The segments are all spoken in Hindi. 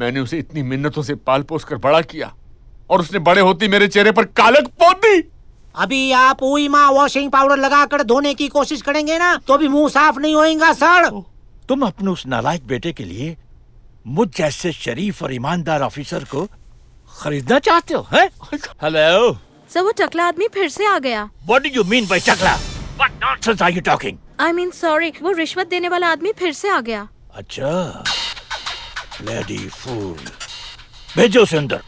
मैंने उसे इतनी मिन्नतों से पाल पोस कर बड़ा किया और उसने बड़े होती मेरे चेहरे पर कालक पोत दी। अभी आप उईमा वॉशिंग पाउडर लगाकर धोने की कोशिश करेंगे ना तो भी मुंह साफ नहीं होएगा सर। तुम अपने उस नालायक बेटे के लिए मुझ जैसे शरीफ और ईमानदार ऑफिसर को खरीदना चाहते हो? हैं? हेलो सर, वो टकला आदमी फिर से आ गया। What do you mean by टकला? What nonsense are you talking? I mean sorry, वो रिश्वत देने वाला आदमी फिर से आ गया। अच्छा, ब्लडी फूल, भेजो उसे अंदर।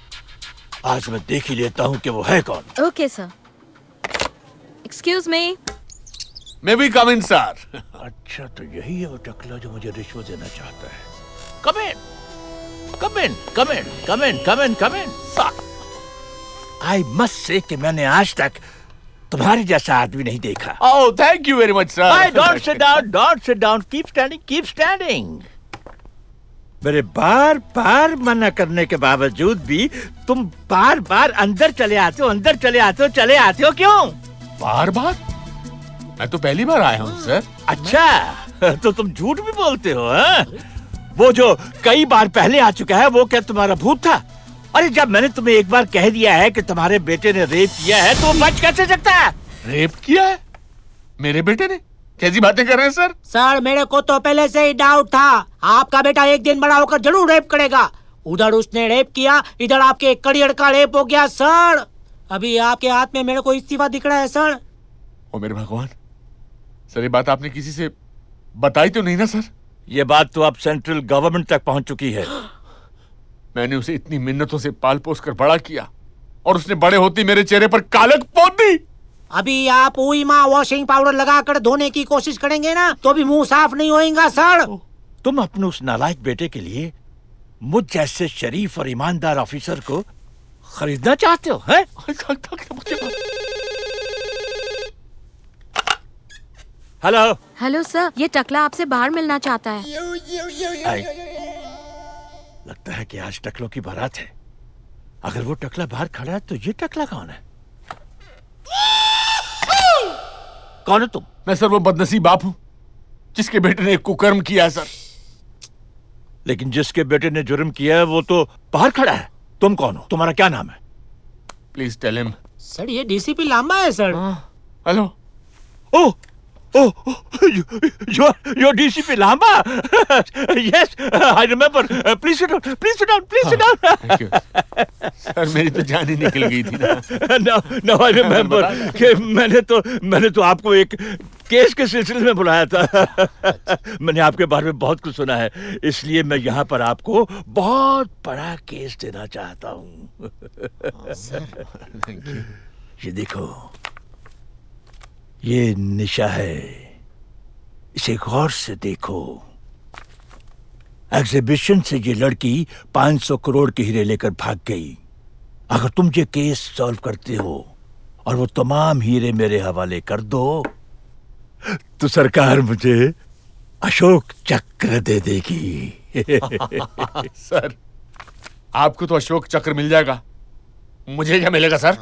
आज मैं देख ही लेता हूँ कि वो है कौन। Okay sir. Excuse me. मैं भी कम इन सर। अच्छा, तो यही है वो टकला जो मुझे रिश्वत देना चाहता है। कम इन, कम इन, कम इन, कम इन, कम इन, कम इन। सर, आई मस्ट से कि मैंने आज तक तुम्हारे जैसा आदमी नहीं देखा। Oh, thank you very much sir. Don't sit down, don't sit down, keep standing, keep standing. मेरे बार बार मना करने के बावजूद भी तुम बार बार अंदर चले आते हो, अंदर चले आते हो, चले आते हो क्यों? बार बार? मैं तो पहली बार आया हूँ सर। अच्छा, तो तुम झूठ भी बोलते हो? हाँ? वो जो कई बार पहले आ चुका है वो क्या तुम्हारा भूत था? अरे जब मैंने तुम्हें एक बार कह दिया है कि तुम्हारे बेटे ने रेप किया है तो बच कैसे सकता है? रेप किया है मेरे बेटे ने? कैसी बातें कर रहे हैं सर? सर मेरे को तो पहले से ही डाउट था, आपका बेटा एक दिन बड़ा होकर जरूर रेप करेगा। उधर उसने रेप किया, इधर आपके करियर का रेप हो गया सर। अभी आपके हाथ में मेरे को इस्तीफा दिख रहा है सर। ओ मेरे भगवान, सर ये बात आपने किसी से बताई तो नहीं ना सर? ये बात तो अब सेंट्रल गवर्नमेंट तक पहुंच चुकी है। मैंने उसे इतनी मिन्नतों से पाल पोस कर बड़ा किया और उसने बड़े होती मेरे चेहरे पर कालक पोत दी। अभी आप उईमा वॉशिंग पाउडर लगाकर धोने की कोशिश करेंगे ना तो भी मुंह साफ नहीं होएगा सर। तुम अपने उस नालायक बेटे के लिए मुझ जैसे शरीफ और ईमानदार ऑफिसर को खरीदना चाहते हो? हैं? हेलो हेलो सर, ये टकला आपसे बाहर मिलना चाहता है। आई। लगता है कि आज टकलों की बारात है। अगर वो टकला बाहर खड़ा है तो ये टकला कौन है? कौन है तुम? मैं सर वो बदनसीब बाप हूँ जिसके बेटे ने एक कुकर्म किया है सर। लेकिन जिसके बेटे ने जुर्म किया है वो तो बाहर खड़ा है। तुम कौन हो? तुम्हारा क्या नाम है? Please tell him. सर ये डीसीपी लांबा है sir. Hello. Oh you're DCP Lamba? Yes, I remember. Please sit down. Please sit down. Please sit down. Thank you. Sir मेरी तो जान ही निकल गई थी ना। No, I remember कि मैंने तो आपको एक केस के सिलसिले में बुलाया था। मैंने आपके बारे में बहुत कुछ सुना है, इसलिए मैं यहाँ पर आपको बहुत बड़ा केस देना चाहता हूँ। Thank you. ये देखो, ये निशा है, इसे गौर से देखो। एग्जीबिशन से ये लड़की 500 करोड़ के हीरे लेकर भाग गई। अगर तुम ये केस सॉल्व करते हो और वो तमाम हीरे मेरे हवाले कर दो तो सरकार मुझे अशोक चक्र दे देगी। सर आपको तो अशोक चक्र मिल जाएगा, मुझे क्या मिलेगा सर?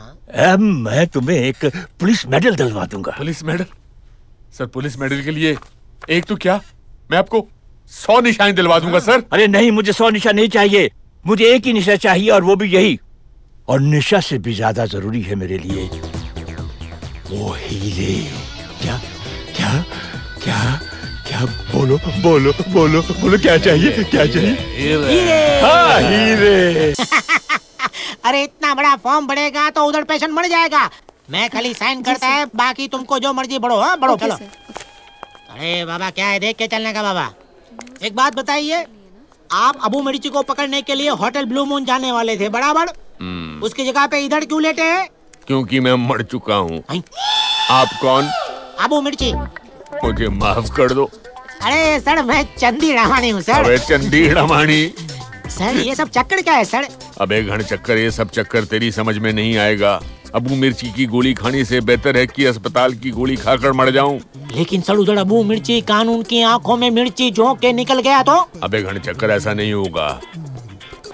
मैं तुम्हें एक पुलिस मेडल दिलवा दूंगा। Police medal? Sir police medal के लिए एक तो क्या, मैं आपको 100 निशानें दिलवा दूंगा सर। अरे नहीं, मुझे 100 निशा नहीं चाहिए, मुझे एक ही निशा चाहिए और वो भी यही। और निशा से भी ज्यादा जरूरी है मेरे लिए वो हीरे। क्या क्या क्या क्या? बोलो बोलो बोलो बोलो, क्या चाहिए? क्या चाहिए? हीरे। हाँ, हीरे। अरे इतना बड़ा फॉर्म भरेगा तो उधर पेशेंट मर जाएगा। मैं खाली साइन करता है, बाकी तुमको जो मर्जी बढ़ो। हाँ बढ़ो, चलो। अरे बाबा क्या है, देख के चलने का बाबा। एक बात बताइए, आप अबू मिर्ची को पकड़ने के लिए होटल ब्लू मून जाने वाले थे बराबर, उसकी जगह पे इधर क्यों लेटे हैं? क्योंकि मैं मर चुका हूँ। आप कौन? अबू मिर्ची। मुझे माफ कर दो। अरे सर मैं चंदी रामानी हूँ सर। अबे चंदी रमानी। सर ये सब चक्कर क्या है सर? अबे घन चक्कर, ये सब चक्कर तेरी समझ में नहीं आएगा। अबू मिर्ची की गोली खाने से बेहतर है कि अस्पताल की गोली खाकर मर जाऊं। लेकिन सर उधर अबू मिर्ची कानून की आंखों में मिर्ची झोंक के निकल गया तो? अबे घन चक्कर, ऐसा नहीं होगा,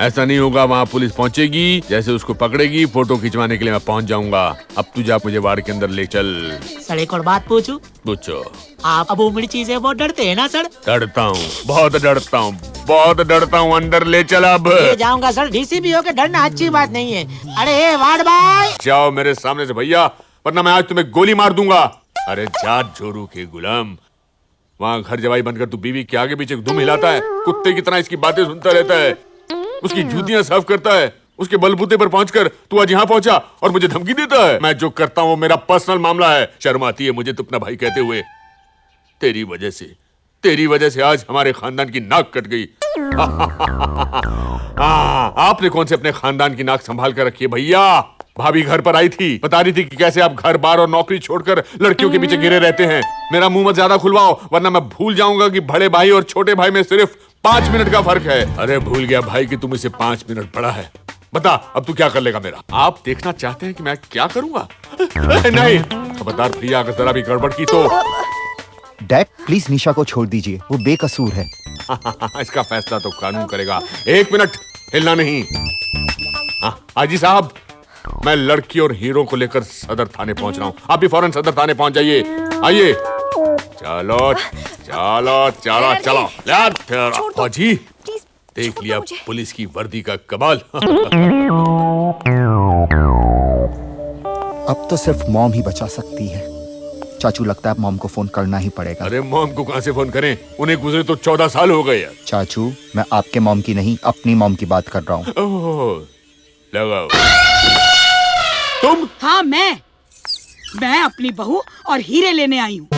ऐसा नहीं होगा। वहाँ पुलिस पहुँचेगी, जैसे उसको पकड़ेगी, फोटो खिंचवाने के लिए मैं पहुँच जाऊंगा। अब तू जा, मुझे वार्ड के अंदर ले चल। सर एक और बात पूछूं? पूछो। आप अबू मिर्ची से बहुत डरते हैं ना सर? डरता हूँ, बहुत डरता हूँ। बहुत डरता हूँ, अंदर ले चल अब। ले जाऊंगा सर, डीसीपी हो के डरना अच्छी बात नहीं है। अरे वार्ड बॉय, जाओ मेरे सामने से भैया, वरना मैं आज तुम्हें गोली मार दूंगा। अरे जाट जोरू के गुलाम, वहाँ घर जवाई बनकर तू बीवी के आगे पीछे धुम हिलाता है, कुत्ते की तरह इसकी बातें सुनता रहता है, उसकी जूतियां साफ करता है, उसके बलबूते पर पहुंचकर तू आज यहाँ पहुंचा और मुझे धमकी देता है। मैं जो करता हूँ वो मेरा पर्सनल मामला है। शर्म आती है मुझे तो अपना भाई कहते हुए। तेरी वजह से आज हमारे खानदान की नाक कट गई। आपने कौन से अपने खानदान की नाक संभाल कर रखी है भैया? भाभी घर पर आई थी, बता रही थी कि कैसे आप घर बार और नौकरी छोड़कर लड़कियों के पीछे गिरे रहते हैं। मेरा मुंह मत ज्यादा खुलवाओ, वरना मैं भूल जाऊंगा कि बड़े भाई और छोटे भाई में सिर्फ 5 मिनट का फर्क है। अरे भूल गया भाई कि तुम इसे 5 मिनट पड़ा है। बता अब तू क्या कर लेगा मेरा? आप देखना चाहते हैं कि मैं क्या करूंगा? नहीं, खबरदार भैया, अगर जरा भी गड़बड़ की तो। डैड प्लीज निशा को छोड़ दीजिए, वो बेकसूर है। इसका फैसला तो कानून करेगा। 1 मिनट हिलना नहीं। हाजी साहब, मैं लड़की और हीरो को लेकर सदर थाने पहुंच रहा हूँ। आप भी फौरन सदर थाने पहुंच जाइए। आइए, चलो चलो चलो चलो। हाजी, देख लिया पुलिस की वर्दी का कमाल। अब तो सिर्फ मॉम ही बचा सकती है। चाचू, लगता है मॉम को फोन करना ही पड़ेगा। अरे मॉम को कहां से फोन करें? उन्हें गुजरे तो 14 साल हो गए यार। चाचू, मैं आपके मॉम की नहीं, अपनी मॉम की बात कर रहा हूँ। ओह, लगाओ। तुम? हाँ, मैं अपनी बहू और हीरे लेने आई हूँ।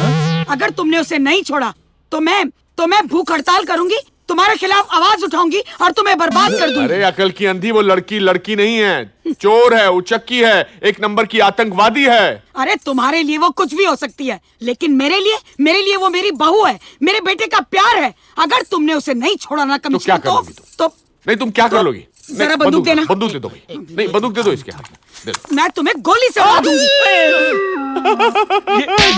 अगर तुमने उसे नहीं छोड़ा तो मैं भूख हड़ताल करूंगी, तुम्हारे खिलाफ आवाज उठाऊंगी और तुम्हें बर्बाद कर दूंगी। अरे अकल की अंधी, वो लड़की नहीं है, चोर है, उचक्की है, 1 नंबर की आतंकवादी है। अरे तुम्हारे लिए वो कुछ भी हो सकती है, लेकिन मेरे लिए वो मेरी बहू है, मेरे बेटे का प्यार है। अगर तुमने उसे नहीं छोड़ा ना कमिश्नर, तो नहीं, तुम क्या कर लोगी? जरा बंदूक देना। बंदूक दे दो भाई। नहीं, बंदूक दे दो इसके हाथ में। दे दो। मैं तुम्हें गोली से उड़ा दूंगी।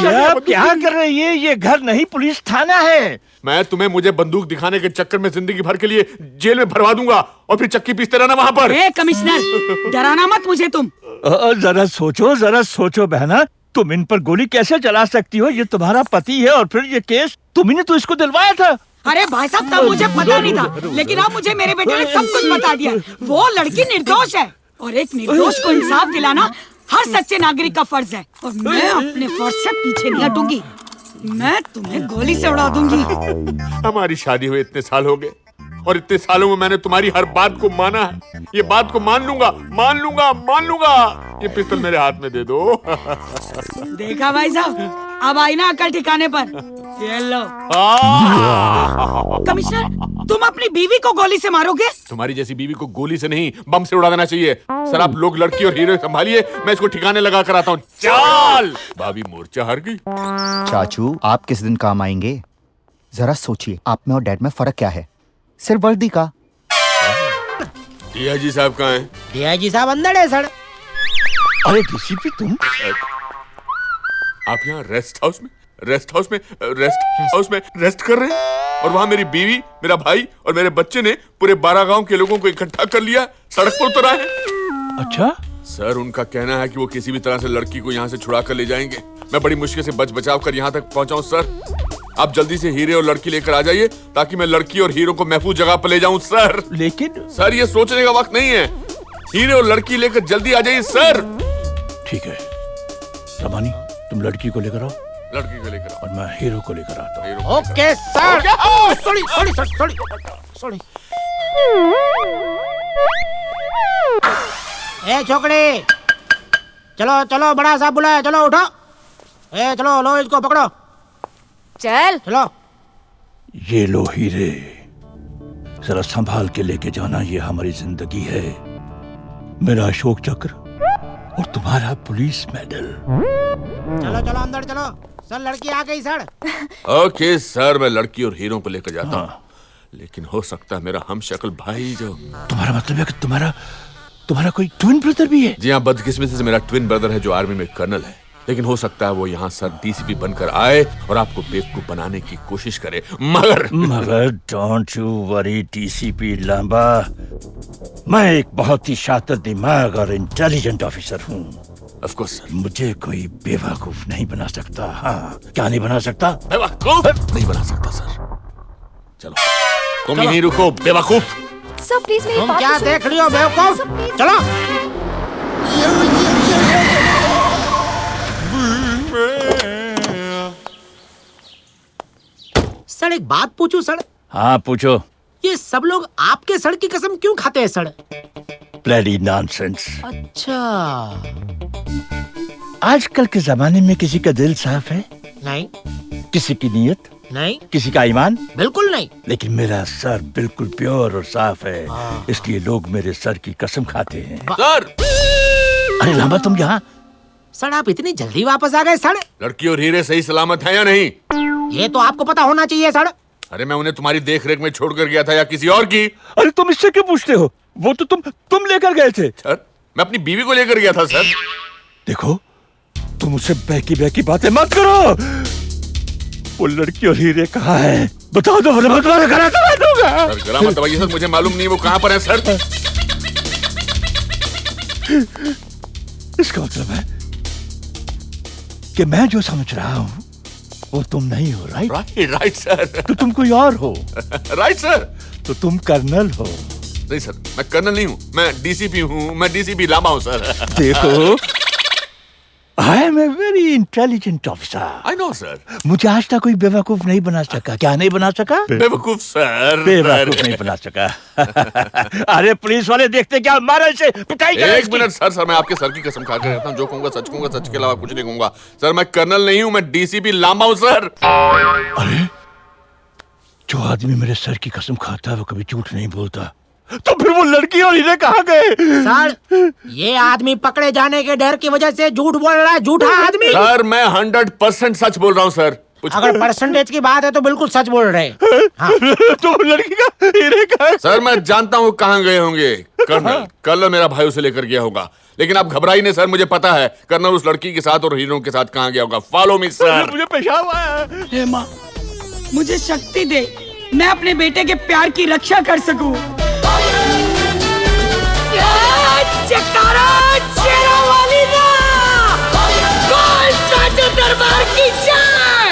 ये आप क्या कर रही है? ये घर नहीं, पुलिस थाना है। मैं तुम्हें मुझे बंदूक दिखाने के चक्कर में जिंदगी भर के लिए जेल में भरवा दूंगा और फिर चक्की पीसते रहना वहाँ पर। कमिश्नर, डराना मत मुझे तुम। जरा सोचो बहना, तुम इन पर गोली कैसे चला सकती हो? ये तुम्हारा पति है और फिर ये केस तुम ही ने तो इसको दिलवाया था। अरे भाई साहब, तब मुझे पता नहीं था, लेकिन अब मुझे मेरे बेटे ने सब कुछ बता दिया। वो लड़की निर्दोष है और एक निर्दोष को इंसाफ दिलाना हर सच्चे नागरिक का फर्ज है, और मैं अपने फर्ज से पीछे नहीं हटूंगी। मैं तुम्हें गोली से उड़ा दूंगी। हमारी शादी हुए इतने साल हो गए और इतने सालों में मैंने तुम्हारी हर बात को माना है। ये बात को मान लूंगा। ये पिस्तौल मेरे हाथ में दे दो। देखा भाई साहब, अब आई ना अकल ठिकाने पर। ये लो। कमिश्नर, तुम अपनी बीवी को गोली से मारोगे? तुम्हारी जैसी बीवी को गोली से नहीं, बम से उड़ा देना चाहिए। सर, आप लोग लड़की और हीरो संभालिए, मैं इसको ठिकाने लगा कर आता हूँ। चल। भाभी मोर्चा हार गई। चाचू, आप किस दिन काम आएंगे? जरा सोचिए, आप में और डैड में फर्क क्या है? सिर्फ वर्दी का। डीआईजी साहब कहाँ हैं? डीआईजी साहब अंदर है सर। अरे डीसीपी तुम? आप यहाँ रेस्ट हाउस में रेस्ट कर रहे हैं, और वहाँ मेरी बीवी, मेरा भाई और मेरे बच्चे ने पूरे 12 गांव के लोगों को इकट्ठा कर लिया, सड़क पर उतर आए हैं। अच्छा सर, उनका कहना है कि वो किसी भी तरह से लड़की को यहाँ से छुड़ा कर ले जाएंगे। मैं बड़ी मुश्किल से बचाव कर यहाँ तक पहुँचा हूँ सर। आप जल्दी से हीरे और लड़की लेकर आ जाइए, ताकि मैं लड़की और हीरो को महफूज जगह पर ले जाऊँ सर। लेकिन सर, ये सोचने का वक्त नहीं है। हीरे और लड़की लेकर जल्दी आ जाइए सर। ठीक है रमानी, तुम लड़की को लेकर आओ, लड़की को लेकर और मैं हीरो को लेकर आता हूँ। आओ। Okay sir. सॉरी। ए छोकरी, चलो बड़ा साहब बुलाया, चलो उठो। ए चलो, लो इसको पकड़ो। चलो। ये लो हीरे, जरा संभाल के लेके जाना। ये हमारी जिंदगी है, मेरा अशोक चक्र और तुम्हारा पुलिस मेडल। चलो अंदर चलो। सर, लड़की आ गई सर। ओके सर, मैं लड़की और हीरो को लेकर जाता हूँ, लेकिन हो सकता है मेरा हमशक्ल भाई जो। तुम्हारा मतलब है कि तुम्हारा कोई ट्विन ब्रदर भी है? जी हाँ, बदकिस्मती से मेरा ट्विन ब्रदर है जो आर्मी में कर्नल है, लेकिन हो सकता है वो यहाँ सर डीसीपी बनकर आए और आपको बेवकूफ बनाने की कोशिश करे। मगर don't you worry DCP Lamba, मैं एक बहुत ही शातिर दिमाग और इंटेलिजेंट ऑफिसर हूँ। Of course sir. मुझे कोई बेवकूफ नहीं बना सकता। हाँ, क्या नहीं बना सकता? बेवकूफ नहीं बना सकता सर। चलो तुम यहीं रुको बेवकूफ। सर प्लीज मेरी तुम बात क्या तो सुनो। देख रही हो सर, बेवकूफ? Sir, please. चलो। सर एक बात पूछूं सर, हाँ पूछो। ये सब लोग आपके सर की कसम क्यों खाते हैं सर? Bloody nonsense. अच्छा। आजकल के जमाने में किसी का दिल साफ है, नहीं किसी की नीयत, नहीं किसी का ईमान, बिल्कुल नहीं। लेकिन मेरा सर बिल्कुल प्योर और साफ है, इसलिए लोग मेरे सर की कसम खाते हैं। सर अरे लामा तुम यहाँ? सर आप इतनी जल्दी वापस आ गए सर? लड़की और हीरे सही सलामत है या नहीं? ये तो आपको पता होना चाहिए सर। अरे मैं उन्हें तुम्हारी देख रेख में छोड़कर गया था या किसी और की? अरे तुम इससे क्यों पूछते हो? वो तो तुम लेकर गए थे। सर मैं अपनी बीवी को लेकर गया था सर। देखो तुम उससे बहकी बातें मत करो। वो लड़की और हीरे कहाँ है? बताओ तो मैं तुम्हारा घर आता मैं दूंगा। सर गला मत दबाइए सर, मुझे मालूम नहीं वो कहाँ पर है सर। इसका मतलब है कि मैं जो समझ रहा हूँ वो तुम नहीं हो, राइट? Right sir. तो तुम कोई और हो। Right sir. तो तुम कर्नल हो। नहीं सर मैं कर्नल नहीं हूँ, मैं डीसीपी हूँ। मैं डीसीपी लामा हूँ सर। देखो I am a very intelligent officer. I know sir. मुझे आज तक कोई बेवकूफ नहीं बना सका। क्या नहीं बना सका? बेवकूफ सर। बेवकूफ नहीं बना सका। अरे पुलिस वाले देखते क्या मारा इसे, पिटाई करा एक इसकी। मिनट सर, मैं आपके सर की कसम खा कर कहता हूँ, जो कहूंगा सच के अलावा कुछ नहीं कहूंगा। सर मैं कर्नल नहीं हूँ, मैं डीसीपी लामा हूँ सर। अरे जो आदमी मेरे सर की कसम खाता है वो कभी झूठ नहीं बोलता। तो फिर वो लड़की और हीरे कहाँ गए? सर ये आदमी पकड़े जाने के डर की वजह से झूठ बोल रहा है, झूठा आदमी। सर मैं 100% सच बोल रहा हूँ सर। अगर परसेंटेज की बात है तो बिल्कुल सच बोल रहे हैं। हाँ। तो वो लड़की का हीरे का है? सर मैं जानता हूँ कहाँ गए होंगे। कर्नल मेरा भाई उसे लेकर गया होगा, लेकिन आप घबराइए नहीं सर, मुझे पता है कर्नल उस लड़की के साथ और हीरों के साथ कहाँ गया होगा। Follow me sir. मुझे पेशाब आया। हे माँ, मुझे शक्ति दे, मैं अपने बेटे के प्यार की रक्षा कर सकूं। जयकारा शेरावाली दा! बोल साचे दरबार की जय!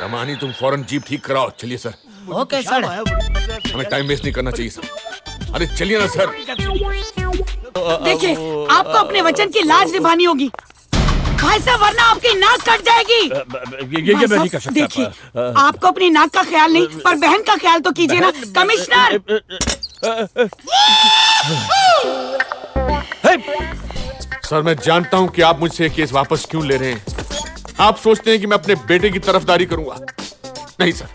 रमानी तुम फौरन जीप ठीक कराओ। चलिए सर, ओके सर। हमें टाइम वेस्ट नहीं करना चाहिए सर। अरे चलिए ना सर। देखिए आपको अपने वचन की लाज निभानी होगी भाई साहब, वरना आपकी नाक कट जाएगी। ये मैं नहीं कर सकता। देखिए आपको अपनी नाक का ख्याल नहीं पर बहन का ख्याल तो कीजिए ना कमिश्नर। सर मैं जानता हूं कि आप मुझसे ये केस वापस क्यों ले रहे हैं। आप सोचते हैं कि मैं अपने बेटे की तरफदारी करूंगा। नहीं सर,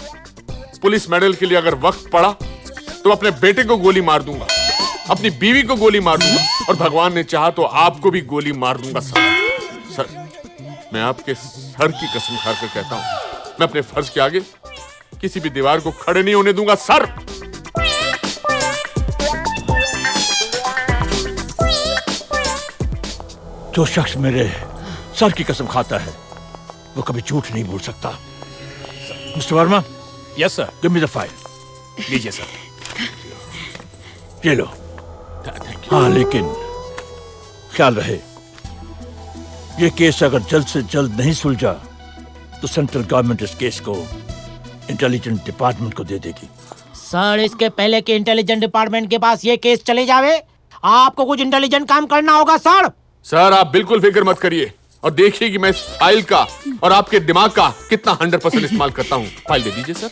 पुलिस मेडल के लिए अगर वक्त पड़ा तो अपने बेटे को गोली मार दूंगा, अपनी बीवी को गोली मार दूंगा, और भगवान ने चाहा तो आपको भी गोली मार दूंगा सर। मैं आपके सर की कसम खाकर कहता हूं, मैं अपने फर्ज के आगे किसी भी दीवार को खड़े नहीं होने दूंगा सर। जो शख्स मेरे सर की कसम खाता है वो कभी झूठ नहीं बोल सकता। Mister Verma. Yes sir. Give me the file. लीजिए सर। ये लो। हाँ लेकिन ख्याल रहे ये केस अगर जल्द से जल्द नहीं सुलझा तो सेंट्रल गवर्नमेंट इस केस को इंटेलिजेंस डिपार्टमेंट को दे देगी। सर इसके पहले कि इंटेलिजेंट डिपार्टमेंट के पास ये केस चले जावे, आपको कुछ इंटेलिजेंट काम करना होगा सर। सर आप बिल्कुल फिक्र मत करिए और देखिए कि मैं इस फाइल का और आपके दिमाग का कितना 100% इस्तेमाल करता हूँ। फाइल दे दीजिए सर।